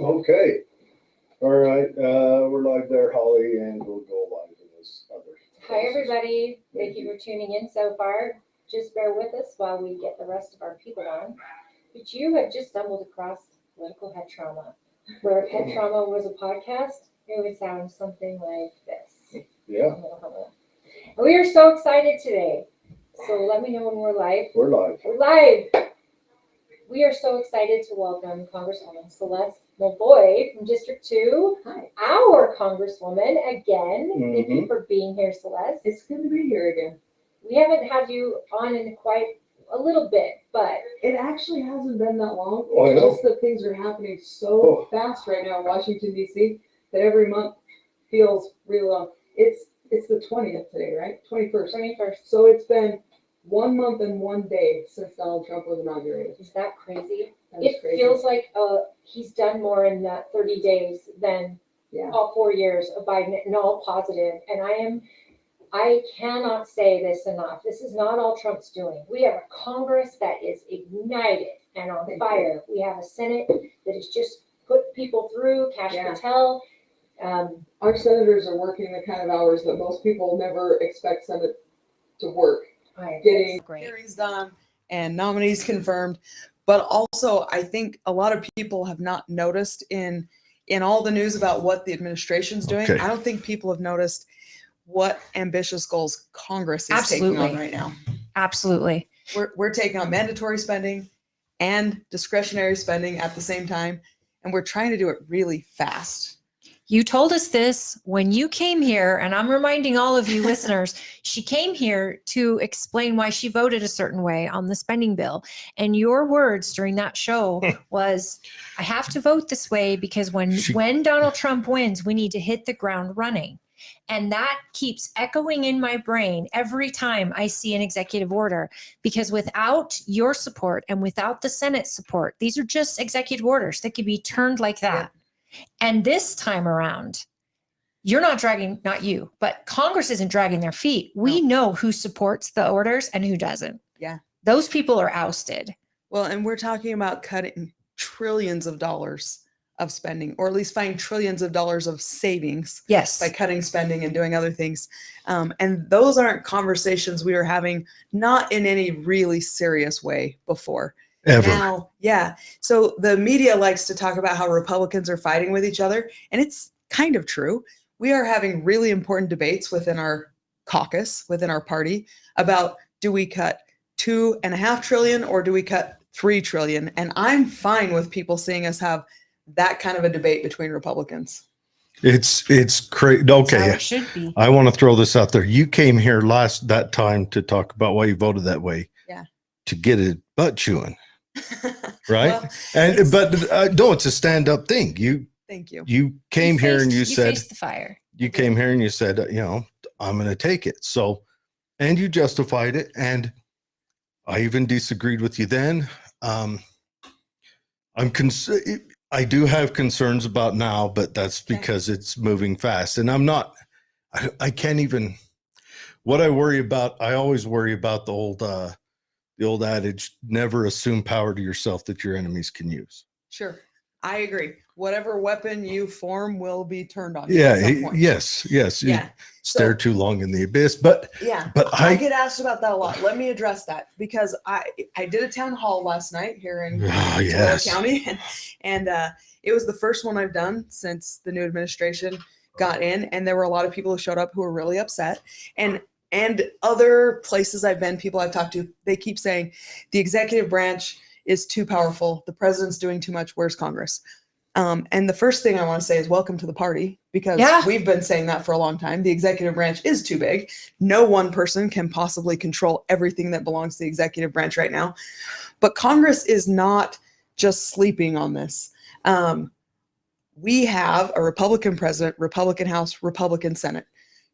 Okay. All right. We're live there, Holly, and we'll go live in this other. Hi, everybody. Thank you for tuning in so far. Just bear with us while we get the rest of our people on. But you have just stumbled across political head trauma. Where if head trauma was a podcast, it would sound something like this. Yeah. And we are so excited today. So let me know when we're live. We're live. We're live. We are so excited to welcome Congresswoman Celeste Maloy from District 2. Hi. Our Congresswoman again. Mm-hmm. Thank you for being here, Celeste. It's good to be here again. We haven't had you on in quite a little bit, but It actually hasn't been that long. Oh, I It's know. just that things are happening so fast right now in Washington, D.C. that every month feels really long. It's the 20th today, right? 21st. 21st. So it's been 1 month and 1 day since Donald Trump was inaugurated. Is that crazy? That is It crazy. feels like he's done more in that 30 days than Yeah. all 4 years of Biden, and all positive. And I cannot say this enough. This is not all Trump's doing. We have a Congress that is ignited and on fire. We have a Senate that has just put people through. Kash Yeah. Patel. Our senators are working the kind of hours that most people never expect Senate to work. Getting hearings done and nominees confirmed. But also, I think a lot of people have not noticed in all the news about what the administration's doing. Okay. I don't think people have noticed what ambitious goals Congress is taking on right now. Absolutely. We're taking on mandatory spending and discretionary spending at the same time, and we're trying to do it really fast. You told us this when you came here, and I'm reminding all of you listeners, she came here to explain why she voted a certain way on the spending bill. And your words during that show was, I have to vote this way because when Donald Trump wins, we need to hit the ground running. And that keeps echoing in my brain every time I see an executive order, because without your support and without the Senate support, these are just executive orders that could be turned like that. And this time around, you're not you, but Congress isn't dragging their feet. We know who supports the orders and who doesn't. Yeah. Those people are ousted. Well, and we're talking about cutting trillions of dollars of spending, or at least finding trillions of dollars of savings. Yes. By cutting spending and doing other things. And those aren't conversations we were having, not in any really serious way before. Ever. Now, yeah. So the media likes to talk about how Republicans are fighting with each other, and it's kind of true. We are having really important debates within our caucus, within our party, about do we cut $2.5 trillion or do we cut $3 trillion? And I'm fine with people seeing us have that kind of a debate between Republicans. It's crazy. That's how Okay. it should be. I want to throw this out there. You came here that time to talk about why you voted that way. Yeah. To get a butt chewing. Right. Well, no, it's a stand up thing. Thank you. You came here and you said, faced the fire. you came here and you said, I'm going to take it. So, and you justified it. And I even disagreed with you then. I do have concerns about now, but that's because it's moving fast. And I can't even, what I always worry about the old adage, never assume power to yourself that your enemies can use. Sure. I agree. Whatever weapon you form will be turned on you Yeah. at some point. Yes. Yeah. Stare too long in the abyss. But I get asked about that a lot. Let me address that, because I did a town hall last night here in Tulare County, and it was the first one I've done since the new administration got in, and there were a lot of people who showed up who were really upset, and other places I've been, people I've talked to, they keep saying the executive branch is too powerful. The president's doing too much. Where's Congress? And the first thing I want to say is welcome to the party, because we've been saying that for a long time. The executive branch is too big. No one person can possibly control everything that belongs to the executive branch right now. But Congress is not just sleeping on this. We have a Republican president, Republican House, Republican Senate.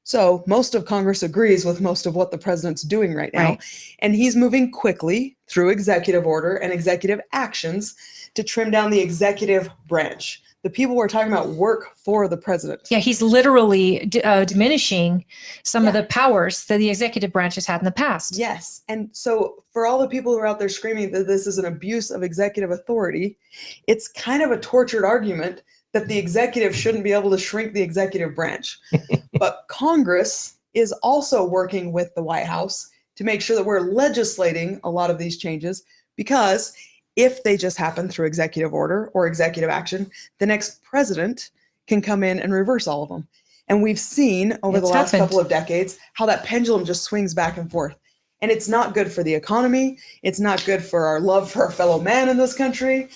So most of Congress agrees with most of what the president's doing right now. Right. And he's moving quickly through executive order and executive actions to trim down the executive branch. The people we're talking about work for the president. Yeah, he's literally diminishing some of Yeah. the powers that the executive branch has had in the past. Yes. And so for all the people who are out there screaming that this is an abuse of executive authority, it's kind of a tortured argument that the executive shouldn't be able to shrink the executive branch. But Congress is also working with the White House to make sure that we're legislating a lot of these changes, because if they just happen through executive order or executive action, the next president can come in and reverse all of them. And we've seen over the It's last happened. couple of decades how that pendulum just swings back and forth. And it's not good for the economy. It's not good for our love for our fellow man in this country.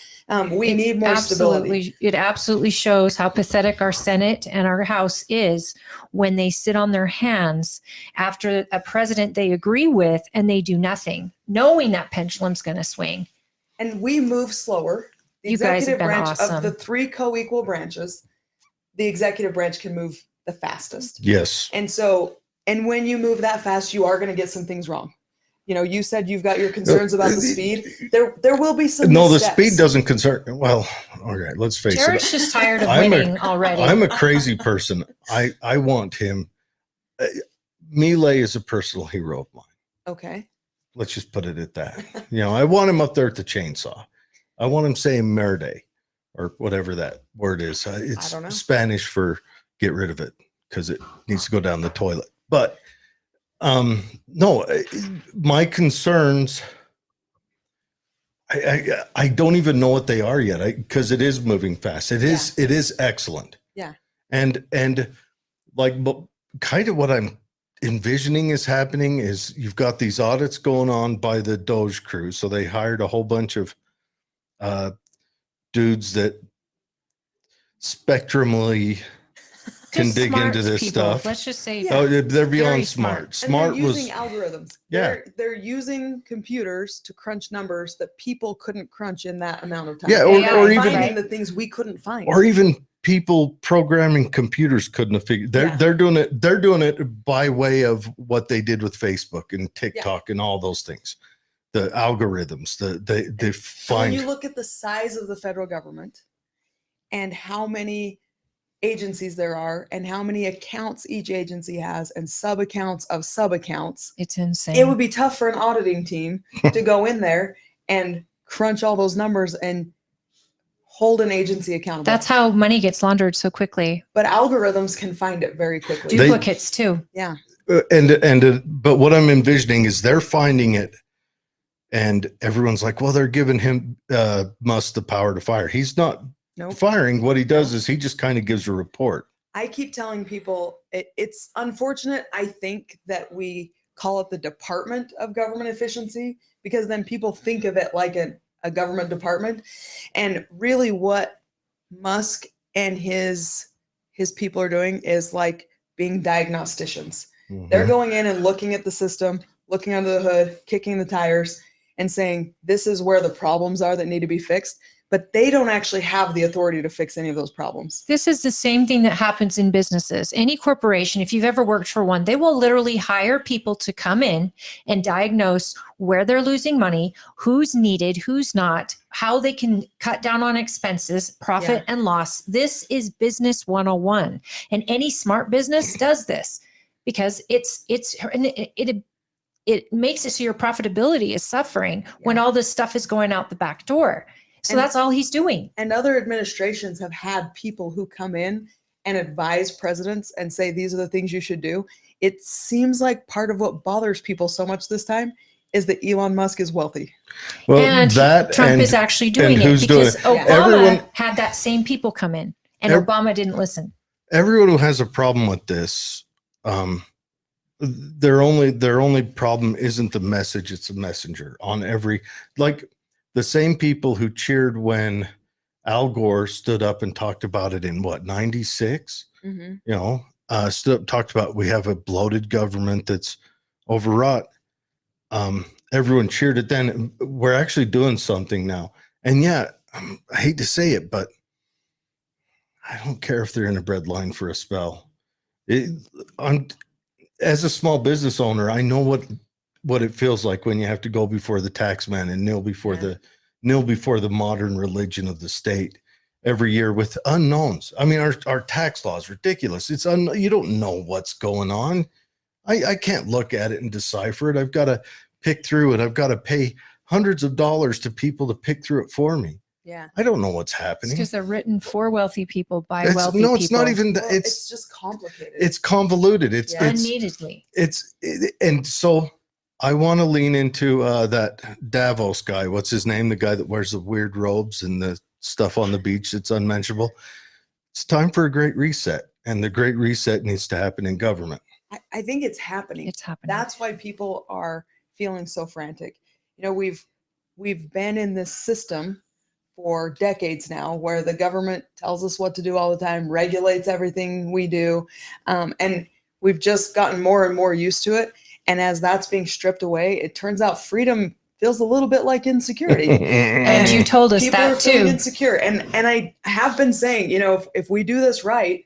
We need more stability. It absolutely shows how pathetic our Senate and our House is when they sit on their hands after a president they agree with and they do nothing, knowing that pendulum's going to swing. And we move slower. The You guys have executive been branch of awesome. the three co-equal branches, the executive branch can move the fastest. Yes. And so, and when you move that fast, you are going to get some things wrong. You know, you said you've got your concerns about the speed. There will be some No, the missteps. speed doesn't concern. Well, all right, let's face Jared's it. just tired of I'm a- winning already. I'm a crazy person. I want him. Milei is a personal hero of mine. Okay. Let's just put it at that. You know, I want him up there at the chainsaw. I want him saying merde or whatever that word is. It's don't know. Spanish for get rid of it because it needs to go down the toilet. But no, my concerns, I don't even know what they are yet because it is moving fast. It is excellent. Yeah. And like, but kind of what I'm envisioning is happening is you've got these audits going on by the Doge crew. So they hired a whole bunch of dudes that spectrumly can Just dig smart into this people. stuff. Let's just say Yeah. Oh, they're Very beyond smart. smart. And they're Smart was using algorithms. Yeah. They're using computers to crunch numbers that people couldn't crunch in that amount of time. Yeah, AI, or even finding the things we couldn't find. or even people programming computers couldn't have figured. They're doing it. They're doing it by way of what they did with Facebook and TikTok and all those things. The algorithms. They And when find. you look at the size of the federal government and how many agencies there are and how many accounts each agency has and sub accounts of sub accounts, it's insane. it would be tough for an auditing team to go in there and crunch all those numbers and hold an agency accountable. That's how money gets laundered so quickly. But algorithms can find it very quickly. Duplicates too. Yeah. But what I'm envisioning is they're finding it, and everyone's like, well, they're giving him Musk the power to fire. He's not Nope. firing. What he does is he just kind of gives a report. I keep telling people it's unfortunate, I think, that we call it the Department of Government Efficiency, because then people think of it like a government department. And really what Musk and his people are doing is like being diagnosticians. They're going in and looking at the system, looking under the hood, kicking the tires, and saying, this is where the problems are that need to be fixed. But they don't actually have the authority to fix any of those problems. This is the same thing that happens in businesses. Any corporation, if you've ever worked for one, they will literally hire people to come in and diagnose where they're losing money, who's needed, who's not, how they can cut down on expenses, profit and loss. This is business 101. And any smart business does this because it makes it so your profitability is suffering when all this stuff is going out the back door. So And- that's all he's doing. And other administrations have had people who come in and advise presidents and say, these are the things you should do. It seems like part of what bothers people so much this time is that Elon Musk is wealthy. Well, And that Trump and is actually doing it who's doing because it? Obama Everyone- had that same people come in and Ev- Obama didn't listen. everyone who has a problem with this, their only problem isn't the message; it's the messenger. On every, like the same people who cheered when Al Gore stood up and talked about it in what 96, Mm-hmm. you know, stood up, talked about we have a bloated government that's overwrought. Everyone cheered it then. We're actually doing something now, and yeah, I hate to say it, but I don't care if they're in a bread line for a spell. I'm as a small business owner, I know what it feels like when you have to go before the tax man and kneel before the modern religion of the state every year with unknowns. I mean, our tax law is ridiculous. You don't know what's going on. I can't look at it and decipher it. I've got to pick through it. I've got to pay hundreds of dollars to people to pick through it for me. Yeah. I don't know what's It's happening. because they're written for wealthy people by wealthy people. No, it's not even. Well, It's it's just complicated. it's convoluted. It's Yeah. Unneededly. and so I want to lean into that Davos guy. What's his name? The guy that wears the weird robes and the stuff on the beach that's unmentionable. It's time for a great reset, and the great reset needs to happen in government. I think it's happening. It's happening. That's why people are feeling so frantic. You know, we've been in this system for decades now where the government tells us what to do all the time, regulates everything we do. And we've just gotten more and more used to it. And as that's being stripped away, it turns out freedom feels a little bit like insecurity. And you told us People are that feeling too. insecure. And I have been saying, you know, if we do this right,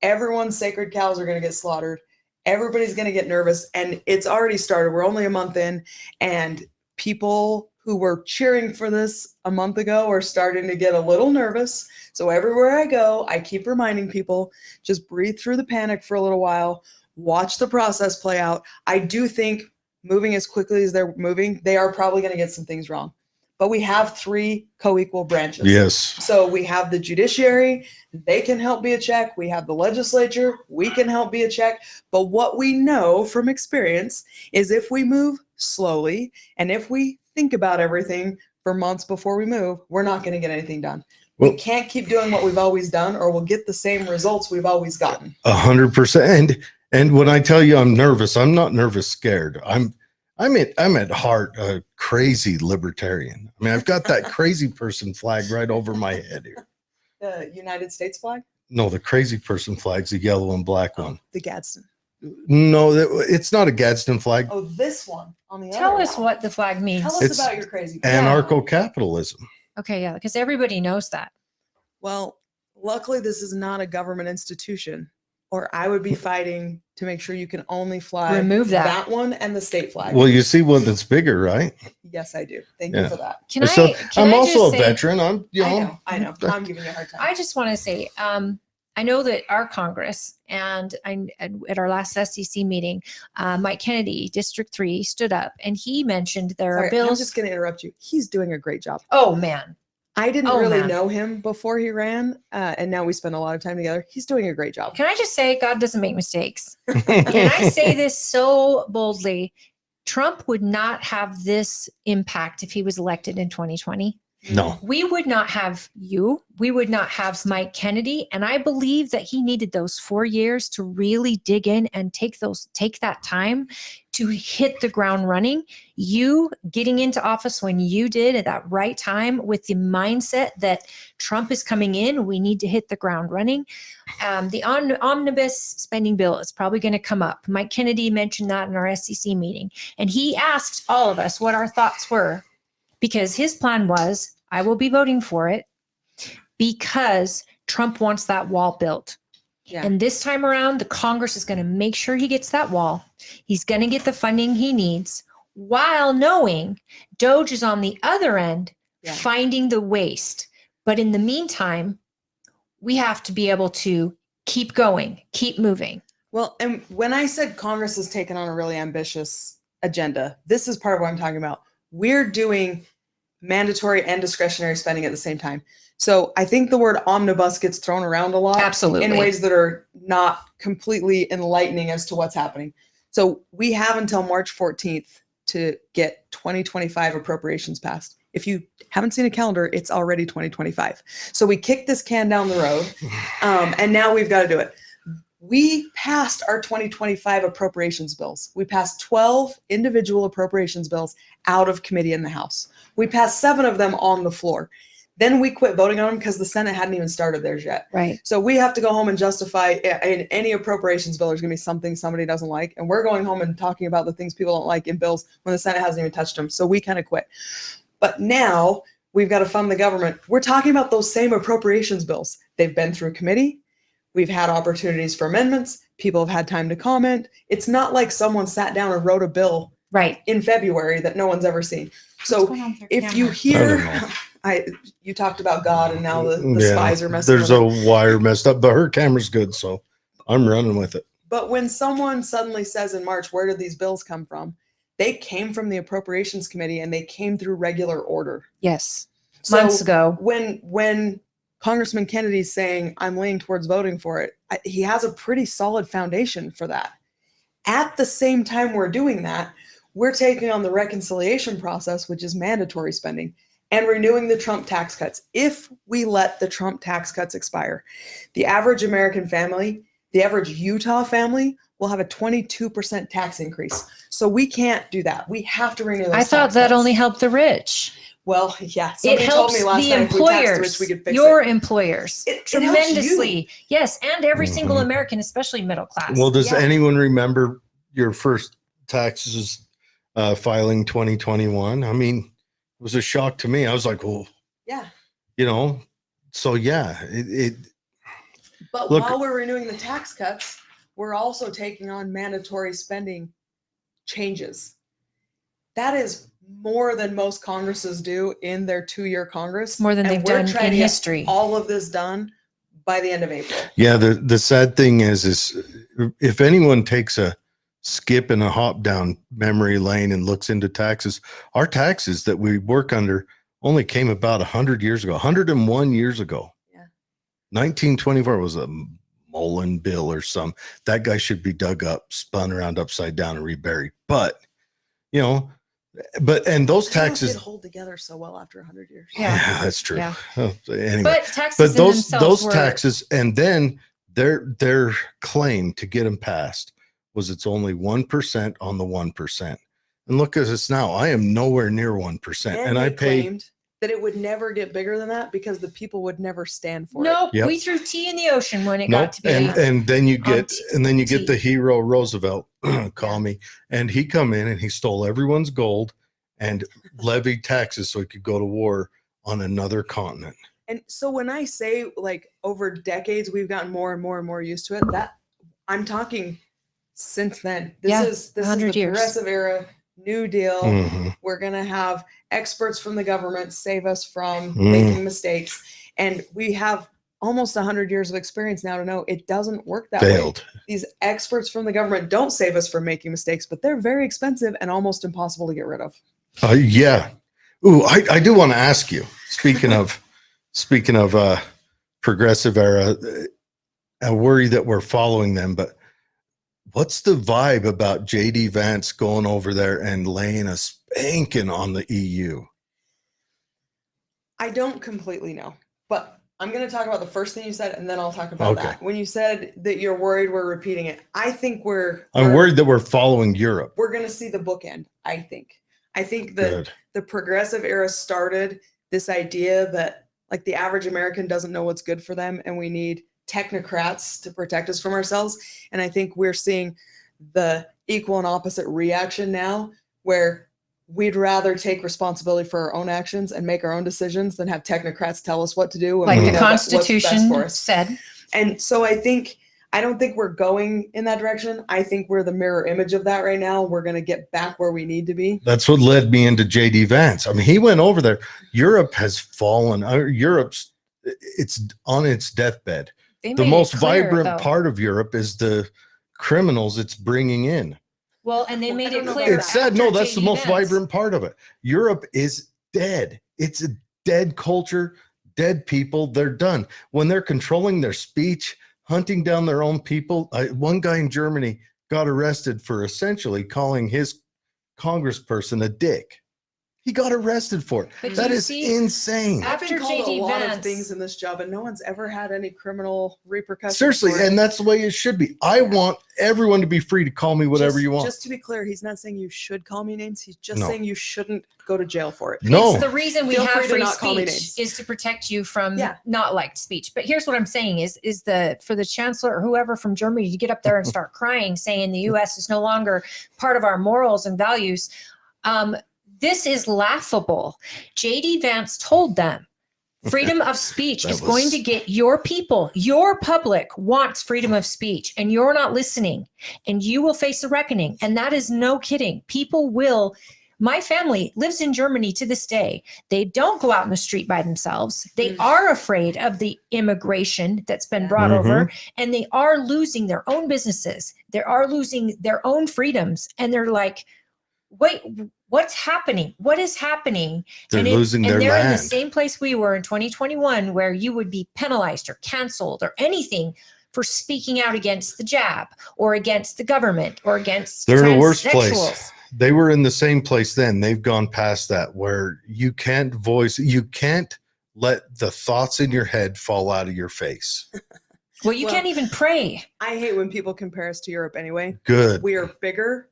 everyone's sacred cows are going to get slaughtered. Everybody's going to get nervous. And it's already started. We're only a month in. And people who were cheering for this a month ago are starting to get a little nervous. So everywhere I go, I keep reminding people, just breathe through the panic for a little while, watch the process play out. I do think moving as quickly as they're moving, they are probably going to get some things wrong. But we have 3 co-equal branches. Yes. So we have the judiciary, they can help be a check. We have the legislature, we can help be a check. But what we know from experience is if we move slowly and if we think about everything for months before we move, we're not going to get anything done. Well- We can't keep doing what we've always done or we'll get the same results we've always gotten. 100%. And when I tell you I'm nervous, I'm not nervous, scared. I'm at heart a crazy libertarian. I mean, I've got that crazy person flag right over my head here. The United States flag? No, the crazy person flag's the yellow and black one. The Gadsden. No, it's not a Gadsden flag. Oh, this one on the Tell other us one. what the flag means. Tell us It's about your crazy. Anarcho-capitalism. Okay, yeah, because everybody knows that. Well, luckily this is not a government institution, or I would be fighting to make sure you can only fly Remove that. one and the state flag. Well, you see one that's bigger, right? Yes, I do. Thank Yeah. you for that. Can So I'm I'm also a just say- veteran. I'm, I know. I'm giving you a hard time. I just want to say, I know that our Congress and at our last SEC meeting, Mike Kennedy, District 3, stood up and he mentioned there Sorry, are bills. I'm just going to interrupt you. He's doing a great job. Oh man, I didn't Oh, really man. know him before he ran, and now we spend a lot of time together. He's doing a great job. can I just say God doesn't make mistakes? And I say this so boldly. Trump would not have this impact if he was elected in 2020. No. We would not have you. We would not have Mike Kennedy. And I believe that he needed those 4 years to really dig in and take that time to hit the ground running. You getting into office when you did at that right time with the mindset that Trump is coming in, we need to hit the ground running. The omnibus spending bill is probably going to come up. Mike Kennedy mentioned that in our SEC meeting. And he asked all of us what our thoughts were, because his plan was, I will be voting for it because Trump wants that wall built. Yeah. And this time around, the Congress is going to make sure he gets that wall. He's going to get the funding he needs while knowing Doge is on the other end, Yeah. finding the waste. But in the meantime, we have to be able to keep going, keep moving. Well, and when I said Congress has taken on a really ambitious agenda, this is part of what I'm talking about. We're doing mandatory and discretionary spending at the same time. So I think the word omnibus gets thrown around a lot Absolutely. in ways that are not completely enlightening as to what's happening. So we have until March 14th to get 2025 appropriations passed. If you haven't seen a calendar, it's already 2025. So we kicked this can down the road, and now we've got to do it. We passed our 2025 appropriations bills. We passed 12 individual appropriations bills out of committee in the House. We passed 7 of them on the floor. Then we quit voting on them because the Senate hadn't even started theirs yet. Right. So we have to go home and justify in any appropriations bill, there's going to be something somebody doesn't like. And we're going home and talking about the things people don't like in bills when the Senate hasn't even touched them. So we kind of quit. But now we've got to fund the government. We're talking about those same appropriations bills. They've been through committee. We've had opportunities for amendments. People have had time to comment. It's not like someone sat down and wrote a bill Right. in February that no one's ever seen. What's So going on with their if you camera? hear, you talked about God and now the spies are messing There's with a it. wire messed up, but her camera's good, so I'm running with it. But when someone suddenly says in March, where did these bills come from? They came from the Appropriations Committee and they came through regular order. Yes. So Months ago. when Congressman Kennedy's saying, I'm leaning towards voting for it, he has a pretty solid foundation for that. At the same time we're doing that, we're taking on the reconciliation process, which is mandatory spending, and renewing the Trump tax cuts. If we let the Trump tax cuts expire, the average American family, the average Utah family will have a 22% tax increase. So we can't do that. We have to renew those I thought tax that cuts. only helped the rich. Well, yeah. It Somebody told helps me last the night if we taxed the employers, rich, we could fix your it. employers, It helps tremendously. Yes, and every single Mhm. American, especially middle class. Well, does Yeah. anyone remember your first taxes filing 2021? I mean, it was a shock to me. I was like, well, Yeah. So yeah, But Look- while we're renewing the tax cuts, we're also taking on mandatory spending changes. That is more than most Congresses do in their 2-year Congress. It's more than and they've we're done trying in to get history. all of this done by the end of April. yeah. The sad thing is if anyone takes a skip and a hop down memory lane and looks into taxes, our taxes that we work under only came about 100 years ago, 101 years ago. Yeah. 1924 was a Mullen bill or some. That guy should be dug up, spun around upside down, and reburied. But and those Things taxes. did hold together so well after 100 years. Yeah. That's true. Yeah. Anyway, But taxes but in those themselves were taxes, and then their claim to get them passed was it's only 1% on the 1%. And look at us now. I am nowhere near 1%, and I they pay. claimed that it would never get bigger than that because the people would never stand for nope. Yep. We threw tea in the ocean when it Nope. got to be. And then you get tea. the hero Roosevelt, call Yeah. me, and he come in and he stole everyone's gold and levied taxes so he could go to war on another continent. And so when I say like over decades we've gotten more and more and more used to it, that I'm talking since then. This is 100 the years. progressive era, New Deal. Mhm. We're gonna have experts from the government save us from Mm. making mistakes. And we have almost 100 years of experience now to know it doesn't work that Failed. way. These experts from the government don't save us from making mistakes, but they're very expensive and almost impossible to get rid of. Yeah. Ooh, I do want to ask you. Speaking of progressive era, I worry that we're following them. But what's the vibe about JD Vance going over there and laying a spanking on the EU? I don't completely know, but I'm going to talk about the first thing you said, and then I'll talk about Okay. that. When you said that you're worried we're repeating it, I think I'm worried that we're following Europe. we're going to see the bookend. I think that Good. the progressive era started this idea that like the average American doesn't know what's good for them, and we need technocrats to protect us from ourselves. And I think we're seeing the equal and opposite reaction now, where we'd rather take responsibility for our own actions and make our own decisions than have technocrats tell us what to do. when like we the know that what's best Constitution for us. said. And so I don't think we're going in that direction. I think we're the mirror image of that right now. We're going to get back where we need to be. That's what led me into JD Vance. I mean, he went over there. Europe has fallen. It's on its deathbed. They The made it most clear, vibrant though. part of Europe is the criminals it's bringing in. Well, and they Well, I made don't it know clear. about It's sad. No, after that's the JD most Vance. vibrant part of it. Europe is dead. It's a dead culture, dead people. They're done. When they're controlling their speech, hunting down their own people. One guy in Germany got arrested for essentially calling his congressperson a dick. He got arrested for it. But That you is see, insane. I've been After called a JD lot Vance- of things in this job, and no one's ever had any criminal repercussions. Seriously, for it. and that's the way it should be. I want everyone to be free to call me whatever you want. Just to be clear, he's not saying you should call me names. He's just No. saying you shouldn't go to jail for it. No. it's the reason we Feel have free to free not call me speech names. is to protect you from Yeah. not liked speech. But here's what I'm saying is for the chancellor or whoever from Germany to get up there and start crying, saying the U.S. is no longer part of our morals and values. This is laughable. JD Vance told them Freedom of speech That is going was- to get your people, your public wants freedom of speech, and you're not listening, and you will face a reckoning. And that is no kidding. People will. My family lives in Germany to this day. They don't go out in the street by themselves. They are afraid of the immigration that's been brought over, and they are losing their own businesses. They are losing their own freedoms. And they're like, wait, what's happening? What is happening? They're And losing their they're in the land. same place we were in 2021, where you would be penalized or canceled or anything for speaking out against the jab or against the government or against They're in a worse place. transsexuals. They were in the same place then. They've gone past that, where you can't let the thoughts in your head fall out of your face. Well, you Well, can't even pray. I hate when people compare us to Europe anyway. Good. We are bigger.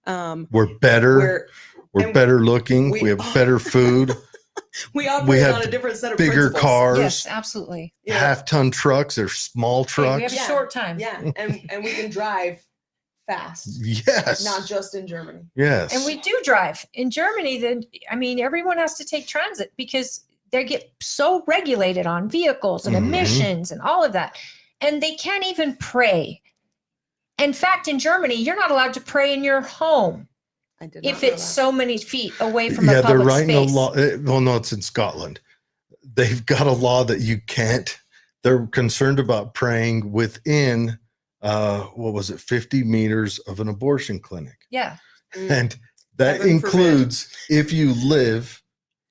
We're better. We're and better looking. we We have are- better food, we operate have on a different set of bigger principles. cars, Yes, absolutely. Yeah. half-ton trucks. They're small Okay, we have trucks. a Yeah. short time. Yeah, and we can drive fast, Yes. not just in Germany. Yes. And we do drive in Germany. Then, I mean, everyone has to take transit because they get so regulated on vehicles and Mhm. emissions and all of that. And they can't even pray. In fact, in Germany, you're not allowed to pray in your home I did not if know it's that. so many feet away from yeah, a they're public writing space. a law. Well, no, it's in Scotland. They've got a law that you can't. They're concerned about praying within, what was it, 50 meters of an abortion clinic, Yeah, Mm. and that Heaven forbid. includes if you live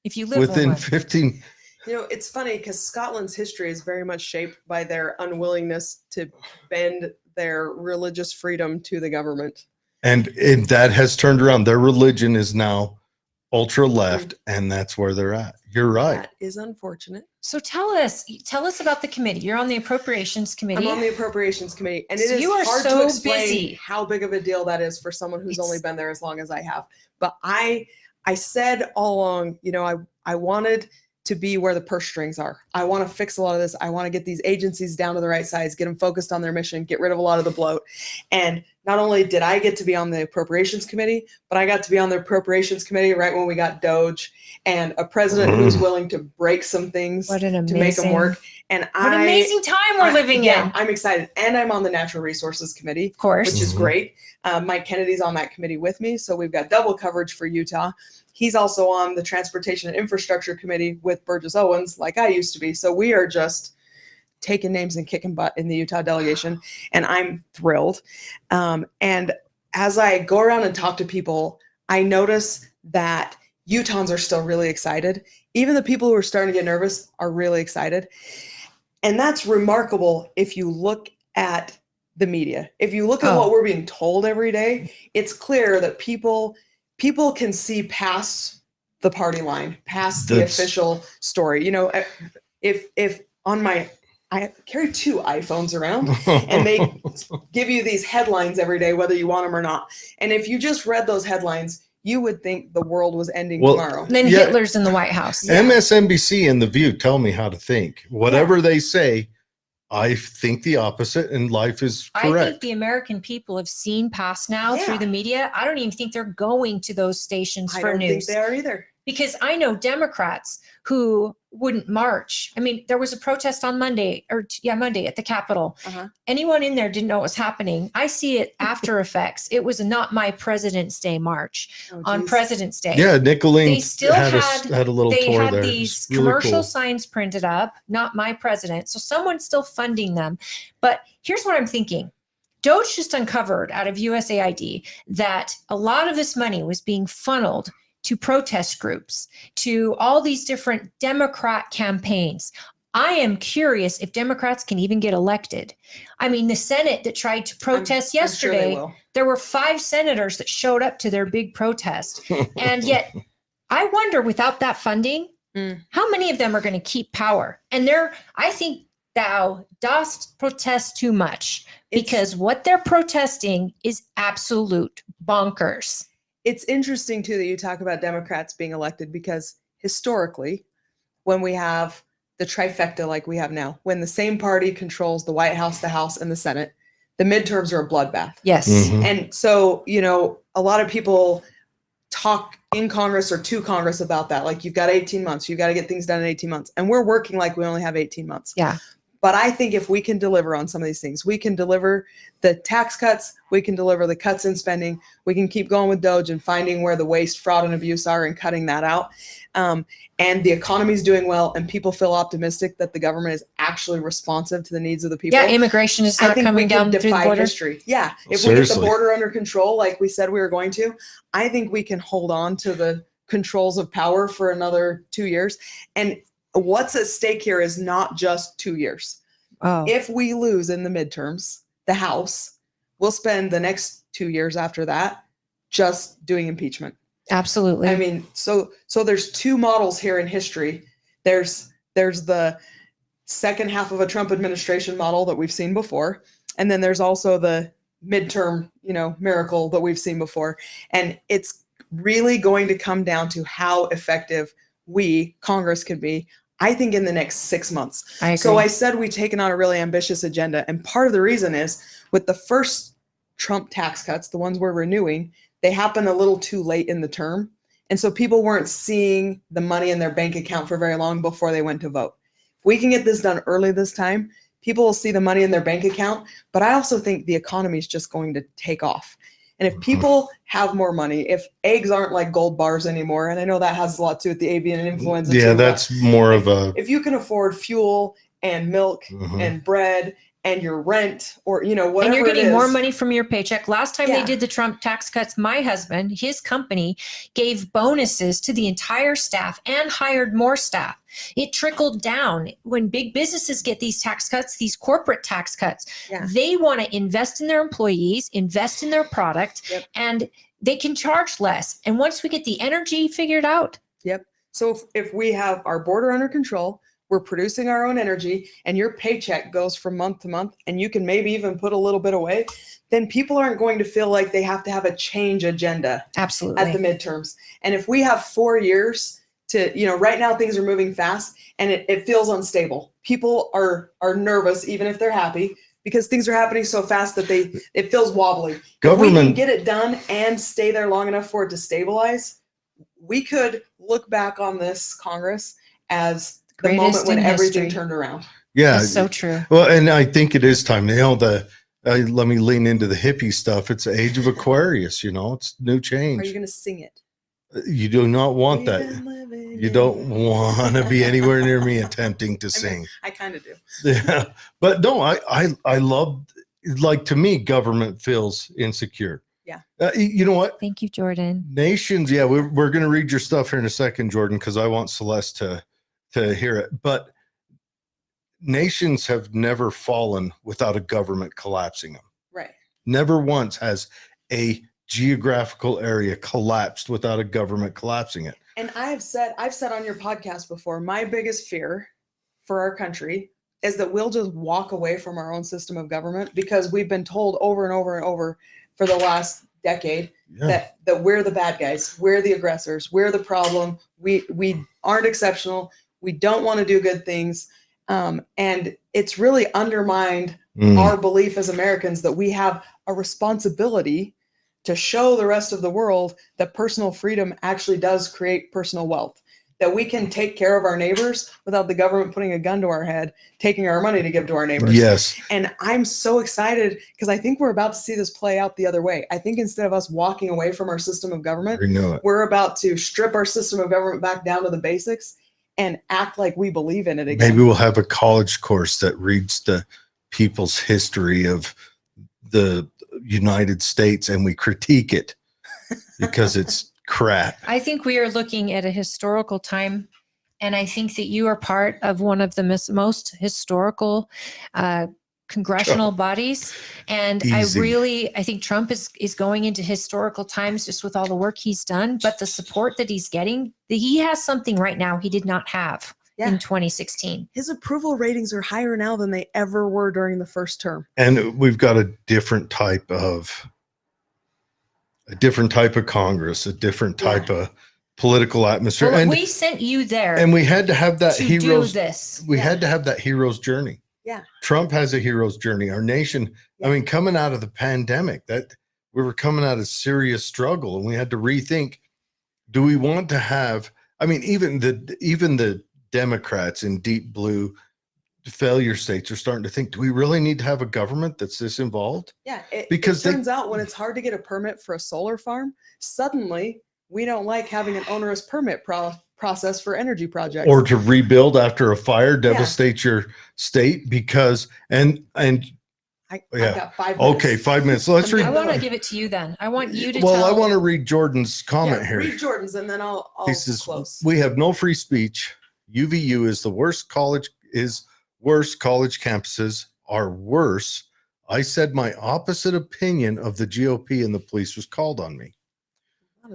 if you live within one. 15. You know, it's funny because Scotland's history is very much shaped by their unwillingness to bend their religious freedom to the government. And that has turned around. Their religion is now ultra left, and that's where they're at. You're right. That is unfortunate. So tell us about the committee. You're on the appropriations committee. I'm on the appropriations committee, and it So is you are hard so to explain busy. how big of a deal that is for someone who's It's- only been there as long as I have. But I said all along, you know, I wanted to be where the purse strings are. I want to fix a lot of this. I want to get these agencies down to the right size, get them focused on their mission, get rid of a lot of the bloat. And not only did I get to be on the appropriations committee, but I got to be on the appropriations committee right when we got Doge and a president who's willing to break some things What an to make them amazing, work. And what an amazing time we're living yeah, in. I'm excited. And I'm on the natural resources committee, Of course. which is Mhm. great. Mike Kennedy's on that committee with me. So we've got double coverage for Utah. He's also on the transportation and infrastructure committee with Burgess Owens, like I used to be. So we are just taking names and kicking butt in the Utah delegation. And I'm thrilled. And as I go around and talk to people, I notice that Utahns are still really excited. Even the people who are starting to get nervous are really excited. And that's remarkable if you look at the media. If you look at Oh. what we're being told every day, it's clear that people can see past the party line, past the That's- official story. You know, if on I carry 2 iPhones around, and they give you these headlines every day, whether you want them or not. And if you just read those headlines, you would think the world was ending Well, tomorrow. And then Yeah. Hitler's in the White House. Yeah. MSNBC and The View tell me how to think. Whatever they say, I think the opposite, and life is I think correct. the American people have seen past now Yeah. through the media. I don't even think they're going to those stations I for don't news. think they are either. Because I know Democrats who wouldn't march. I mean, there was a protest on Monday at the Capitol. Uh-huh. Anyone in there didn't know what was happening. I see it after effects. It was not my President's Day march Oh, on geez. President's Day. Yeah, Nickeling They still had had a little They tour had there. these It's really commercial cool. signs printed up, not my president. So someone's still funding them. But here's what I'm thinking. Doge just uncovered out of USAID that a lot of this money was being funneled to protest groups, to all these different Democrat campaigns. I am curious if Democrats can even get elected. I mean, the Senate that tried to protest I'm sure they yesterday, will. there were 5 senators that showed up to their big protest. And yet, I wonder, without that funding, how many of them are going to keep power? And I think thou dost protest too much, because what they're protesting is absolute bonkers. It's interesting too that you talk about Democrats being elected, because historically, when we have the trifecta like we have now, when the same party controls the White House, the House, and the Senate, the midterms are a bloodbath. Yes. Mhm. And so, you know, a lot of people talk in Congress or to Congress about that. Like, you've got 18 months. You've got to get things done in 18 months. And we're working like we only have 18 months. Yeah. But I think if we can deliver on some of these things, we can deliver the tax cuts, we can deliver the cuts in spending, we can keep going with Doge and finding where the waste, fraud, and abuse are and cutting that out. And the economy is doing well, and people feel optimistic that the government is actually responsive to the needs of the people. Yeah, immigration is I not think coming we can down through the defy border. history. Yeah, if we get the Seriously. border under control, like we said we were going to, I think we can hold on to the controls of power for another 2 years. And what's at stake here is not just 2 years. Oh, If we lose in the midterms, the House will spend the next 2 years after that just doing impeachment. absolutely. I mean, so there's two models here in history. There's the second half of a Trump administration model that we've seen before, and then there's also the midterm, miracle that we've seen before. And it's really going to come down to how effective we, Congress, can be, I think, in the next 6 months. I agree. So I said we've taken on a really ambitious agenda. And part of the reason is with the first Trump tax cuts, the ones we're renewing, they happened a little too late in the term. And so people weren't seeing the money in their bank account for very long before they went to vote. If we can get this done early this time, people will see the money in their bank account. But I also think the economy is just going to take off. And if people have more money, if eggs aren't like gold bars anymore, and I know that has a lot to do with the avian influenza. Yeah, too, that's more of a. if you can afford fuel and milk and bread and your rent, or whatever, and you're it getting more is, money from your paycheck. Last time they Yeah. did the Trump tax cuts, my husband, his company, gave bonuses to the entire staff and hired more staff. It trickled down. When big businesses get these tax cuts, these corporate tax cuts, Yeah. they want to invest in their employees, invest in their product, Yep. and they can charge less. And once we get the energy figured out, Yep. So if we have our border under control, we're producing our own energy, and your paycheck goes from month to month, and you can maybe even put a little bit away, then people aren't going to feel like they have to have a change agenda absolutely. at the midterms. And if we have 4 years to, right now things are moving fast and it feels unstable. People are nervous, even if they're happy, because things are happening so fast that it feels wobbly. If we can Government- get it done and stay there long enough for it to stabilize, we could look back on this Congress as the Greatest moment when in everything history. turned around. Yeah. That's so true. Well, and I think it is time. Let me lean into the hippie stuff. It's the age of Aquarius. It's new Are you change. going to sing it? You do not want We've that. been living You in- don't want to be anywhere near me attempting to sing. I kind of do. Yeah, but no, I love, like, to me, government feels insecure. Yeah. You know what? Thank you, Jordan. Nations. Yeah, we're going to read your stuff here in a second, Jordan, because I want Celeste to hear it. But nations have never fallen without a government collapsing them. Right. Never once has a geographical area collapsed without a government collapsing it. And I've said on your podcast before, my biggest fear for our country is that we'll just walk away from our own system of government, because we've been told over and over and over for the last decade Yeah. that we're the bad guys, we're the aggressors, we're the problem, we aren't exceptional, we don't want to do good things, and it's really undermined our belief as Americans that we have a responsibility to show the rest of the world that personal freedom actually does create personal wealth, that we can take care of our neighbors without the government putting a gun to our head, taking our money to give to our neighbors. Yes. And I'm so excited because I think we're about to see this play out the other way. I think instead of us walking away from our system of government, Renew it. we're about to strip our system of government back down to the basics and act like we believe in it again. Maybe we'll have a college course that reads the people's history of the United States and we critique it because it's crap. I think we are looking at a historical time, and I think that you are part of one of the most historical congressional bodies. And Easy. I think Trump is going into historical times just with all the work he's done, but the support that he's getting, he has something right now he did not have in 2016. His approval ratings are higher now than they ever were during the first term. And we've got a different type of Congress, a different type of political atmosphere. Well, and we sent you there and we had to have that to hero's do this. we had to have that hero's journey. Yeah. Trump has a hero's journey. Our nation, I mean, coming out of the pandemic, that we were coming out of serious struggle, and we had to rethink do we want to have, I mean, even the Democrats in deep blue failure states are starting to think, do we really need to have a government that's this involved? Yeah, Because it turns out when it's hard to get a permit for a solar farm, suddenly we don't like having an onerous permit process for energy projects. Or to rebuild after a fire, devastate your state because, I yeah. got 5 minutes. Okay, 5 minutes. So let's I read. I want to give it to you then. I want you to Well, I tell. want to read Jordan's comment Yeah, here. read Jordan's and then I'll He says, close. we have no free speech. UVU is the worst college, worse. College campuses are worse. I said my opposite opinion of the GOP and the police was called on me.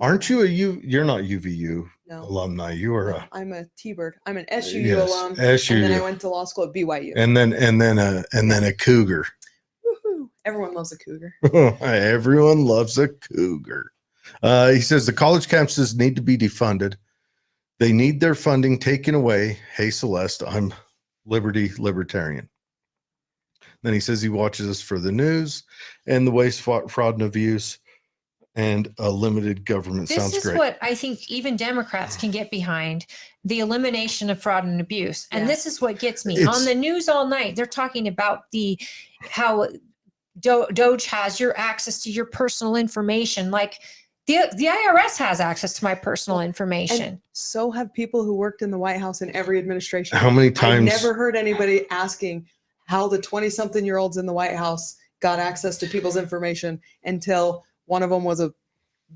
Aren't you you're not UVU No. alumni. You are No, I'm a T-Bird. I'm an SUU yes, alum. SUU. And then I went to law school at BYU. and then a cougar. Woohoo. Everyone loves a cougar. Everyone loves a cougar. He says the college campuses need to be defunded. They need their funding taken away. Hey, Celeste, I'm libertarian. Then he says he watches us for the news and the waste, fraud, and abuse and a limited government. This Sounds is great. what I think even Democrats can get behind, the elimination of fraud and abuse. And Yeah. this is what gets me. It's- On the news all night, they're talking about how Doge has your access to your personal information. Like the IRS has access to my personal information. And so have people who worked in the White House in every administration. How many I've times? never heard anybody asking how the 20-something-year-olds in the White House got access to people's information until one of them was a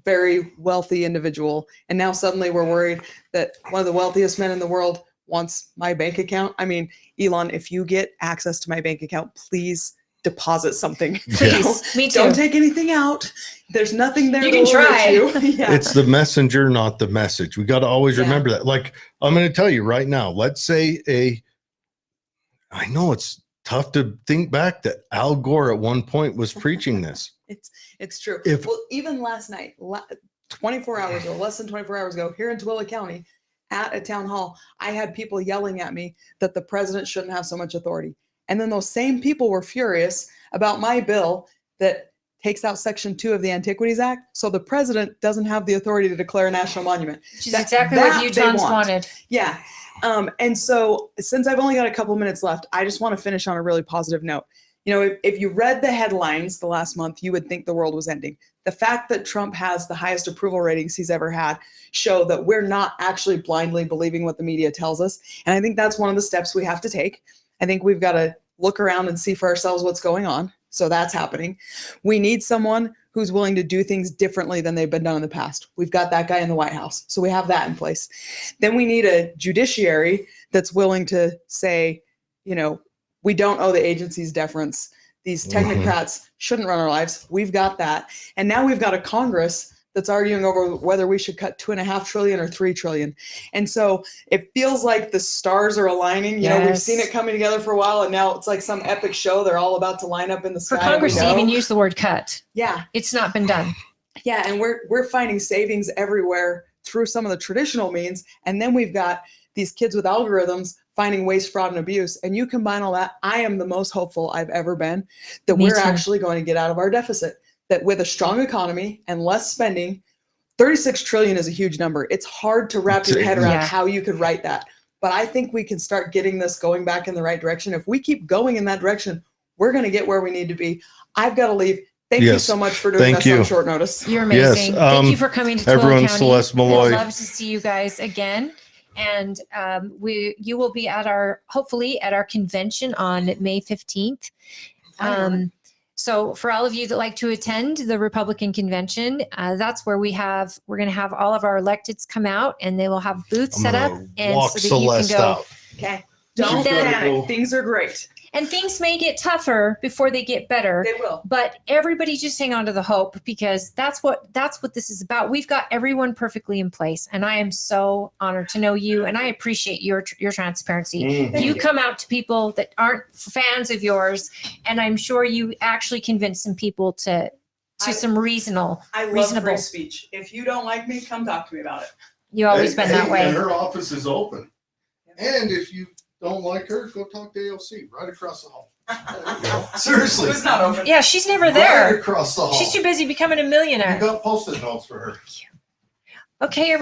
very wealthy individual. And now suddenly we're worried that one of the wealthiest men in the world wants my bank account. I mean, Elon, if you get access to my bank account, please deposit something. Please, me too. Don't take anything out. There's nothing there. You that can will try. hurt you. Yeah. It's the messenger, not the message. We got to always Yeah. remember that. Like, I'm going to tell you right now, let's say I know it's tough to think back that Al Gore at one point was preaching this. It's true. If- Well, even last night, 24 hours or less than 24 hours ago, here in Tooele County, at a town hall, I had people yelling at me that the president shouldn't have so much authority. And then those same people were furious about my bill that takes out Section 2 of the Antiquities Act. So the president doesn't have the authority to declare a national monument. Which is that- exactly that what they Utahns want. wanted. Yeah. And so since I've only got a couple minutes left, I just want to finish on a really positive note. You know, if you read the headlines the last month, you would think the world was ending. The fact that Trump has the highest approval ratings he's ever had show that we're not actually blindly believing what the media tells us. And I think that's one of the steps we have to take. I think we've got to look around and see for ourselves what's going on. So that's happening. We need someone who's willing to do things differently than they've been done in the past. We've got that guy in the White House. So we have that in place. Then we need a judiciary that's willing to say, you know, we don't owe the agencies deference. These technocrats shouldn't run our lives. We've got that. And now we've got a Congress that's arguing over whether we should cut $2.5 trillion or $3 trillion. And so it feels like the stars are aligning. You know, we've Yes. seen it coming together for a while, and now it's like some epic show. They're all about to line up in the For sky. Congress we to know. even use the word cut, Yeah. it's not been done. Yeah, and we're finding savings everywhere through some of the traditional means, and then we've got these kids with algorithms finding waste, fraud, and abuse. And you combine all that, I am the most hopeful I've ever been that Me we're too. actually going to get out of our deficit. That with a strong economy and less spending, 36 trillion is a huge number. It's hard to wrap your head around Yeah. how you could write that. But I think we can start getting this going back in the right direction. If we keep going in that direction, we're going to get where we need to be. I've got to leave. Thank you Yes. so much for doing Thank this you. on short notice. You're Yes, amazing. Thank you for coming to Tooele everyone, County. Celeste Maloy. I'd love to see you guys again. And you will be at hopefully at our convention on May 15th. Finally. So for all of you that like to attend the Republican convention, that's where we're going to have all of our electeds come out, and they will have booths I'm set up, gonna and walk so that Celeste you can go. out. Okay. Don't them. panic. Things are great. And things may get tougher before they get better. They will. But everybody just hang on to the hope, because that's what this is about. We've got everyone perfectly in place, and I am so honored to know you, and I appreciate your transparency. Mhm. You come out to people that aren't fans of yours, and I'm sure you actually convince some people to some reasonable. I love Reasonable. free speech. If you don't like me, come talk to me about it. You always been that And way. her office is open. And if you don't like her, go talk to AOC right across the hall. Seriously. It's not open. Yeah, she's never Right there. across the hall. She's too busy becoming a You millionaire. got post-it notes for her. Okay, everybody.